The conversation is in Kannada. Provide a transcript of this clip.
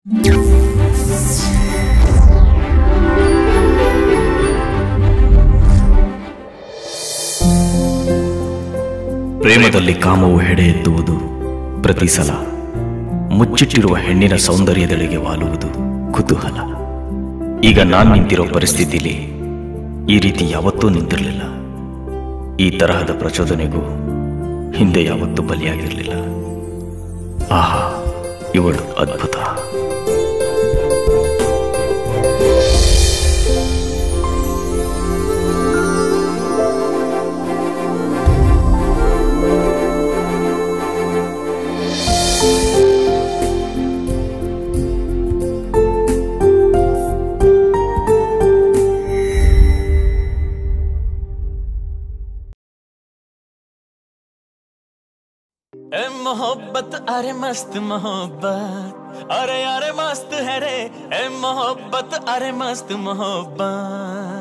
ಪ್ರೇಮದಲ್ಲಿ ಕಾಮವು ಹೆಡೆ ಎತ್ತುವುದು ಪ್ರತಿ ಸಲ, ಮುಚ್ಚಿಟ್ಟಿರುವ ಹೆಣ್ಣಿನ ಸೌಂದರ್ಯದೆಡೆಗೆ ವಾಲುವುದು ಕುತೂಹಲ. ಈಗ ನಾನು ನಿಂತಿರೋ ಪರಿಸ್ಥಿತಿಲಿ ಈ ರೀತಿ ಯಾವತ್ತೂ ನಿಂತಿರಲಿಲ್ಲ. ಈ ತರಹದ ಪ್ರಚೋದನೆಗೂ ಹಿಂದೆ ಯಾವತ್ತೂ ಬಲಿಯಾಗಿರಲಿಲ್ಲ. ಆಹಾ, ಇವಳು ಅದ್ಭುತ. मोहब्बत अरे मस्त मोहब्बत, अरे अरे मस्त है रे ए मोहब्बत, अरे मस्त मोहब्बत.